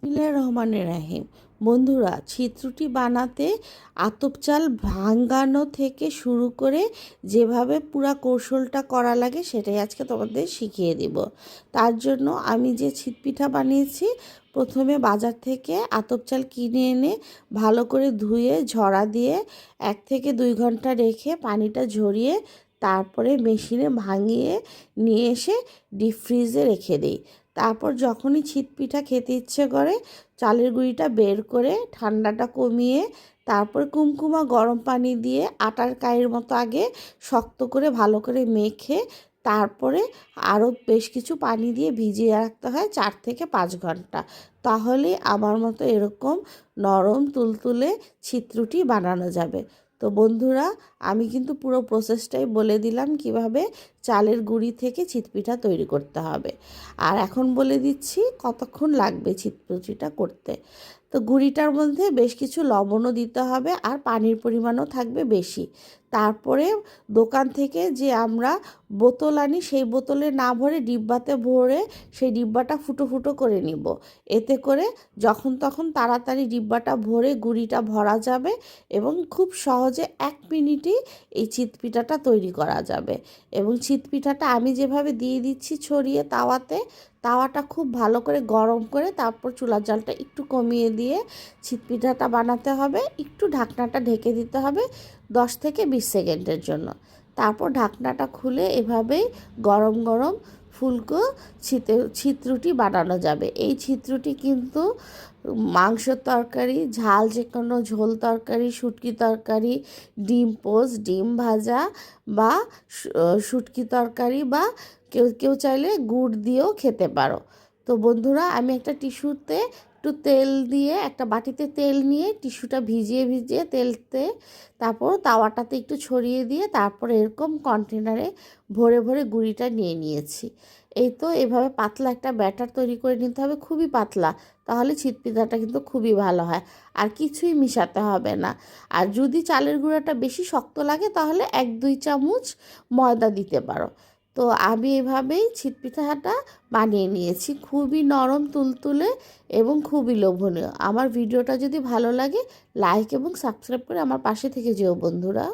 বিসমিল্লাহির রহমানির রহিম। বন্ধুরা, ছিদ্রটি বানাতে আতপ চাল ভাঙানো থেকে শুরু করে যেভাবে পুরা কৌশলটা করা লাগে সেটাই আজকে তোমাদের শিখিয়ে দিব। তার জন্য আমি যে ছিটপিঠা বানিয়েছি, প্রথমে বাজার থেকে আতপ চাল কিনে এনে ভালো করে ধুয়ে ঝরা দিয়ে 1 থেকে 2 ঘন্টা রেখে পানিটা ঝরিয়ে তারপরে মেশিনে ভাঙিয়ে নিয়ে এসে ডিপ ফ্রিজে রেখে দিই। তারপর যখনই ছিটপিঠা খেতে ইচ্ছে করে চালের গুঁড়িটা বের করে ঠান্ডাটা কমিয়ে তারপর কুমকুমা গরম পানি দিয়ে আটার কাইয়ের মতো আগে শক্ত করে ভালো করে মেখে তারপরে আরও বেশ কিছু পানি দিয়ে ভিজিয়ে রাখতে হয় 4 থেকে 5 ঘন্টা। তাহলে আমার মতো এরকম নরম তুলতুলে ছিদ্রটি বানানো যাবে। তো বন্ধুরা, আমি কিন্তু পুরো প্রসেসটাই বলে দিলাম কিভাবে চালের গুঁড়ি থেকে চিতপিঠা তৈরি করতে হবে। আর এখন বলে দিচ্ছি কতক্ষণ লাগবে চিতপিঠাটা করতে। তো গুঁড়িটার মধ্যে বেশ কিছু লবণও দিতে হবে আর পানির পরিমাণও থাকবে বেশি। তারপরে দোকান থেকে যে আমরা বোতল আনি সেই বোতলে না ভরে ডিব্বাতে ভরে সেই ডিব্বাটা ফুটো ফুটো করে নিব। এতে করে যখন তখন তাড়াতাড়ি ডিব্বাটা ভরে গুঁড়িটা ভরা যাবে এবং খুব সহজে 1 মিনিটেই এই চিতপিঠাটা তৈরি করা যাবে। এবং চিতপিঠাটা আমি যেভাবে দিয়ে দিচ্ছি ছড়িয়ে তাওয়াটা খুব ভালো করে গরম করে তারপর চুলার জালটা একটু কমিয়ে দিয়ে চিতপিঠাটা বানাতে হবে। একটু ঢাকনাটা ঢেকে দিতে হবে 10 থেকে 20 সেকেন্ডের জন্য। তারপর ঢাকনাটা খুলে এভাবেই গরম গরম ফুলকো ছিদ্রটি বানানো যাবে। এই ছিদ্রটি কিন্তু মাংসের তরকারি, ঝাল যে কোনো ঝোল তরকারি, শুটকি তরকারি, ডিম পোস্ট, ডিম ভাজা বা শুটকি তরকারি বা কেউ কেউ চাইলে গুড় দিয়েও খেতে পারো। তো বন্ধুরা, আমি একটা টিস্যুতে একটু তেল দিয়ে একটা বাটিতে তেল নিয়ে টিস্যুটা ভিজিয়ে ভিজিয়ে তেলতে তারপর তাওয়াটাতে একটু ছড়িয়ে দিয়ে তারপর এরকম কন্টেনারে ভরে ভরে গুঁড়িটা নিয়ে নিয়েছি। এই তো এভাবে পাতলা একটা ব্যাটার তৈরি করে নিতে হবে, খুবই পাতলা, তাহলে ছিটপিঠাটা কিন্তু খুবই ভালো হয়। আর কিছুই মিশাতে হবে না। আর যদি চালের গুঁড়াটা বেশি শক্ত লাগে তাহলে 1-2 চামচ ময়দা দিতে পারো। তো আমি এভাবেই ছিটপিঠাটা বানিয়ে নিয়েছি, খুবই নরম তুলতুলে এবং খুবই লোভনীয়। আমার ভিডিওটা যদি ভালো লাগে লাইক এবং সাবস্ক্রাইব করে আমার পাশে থেকে যেও বন্ধুরা।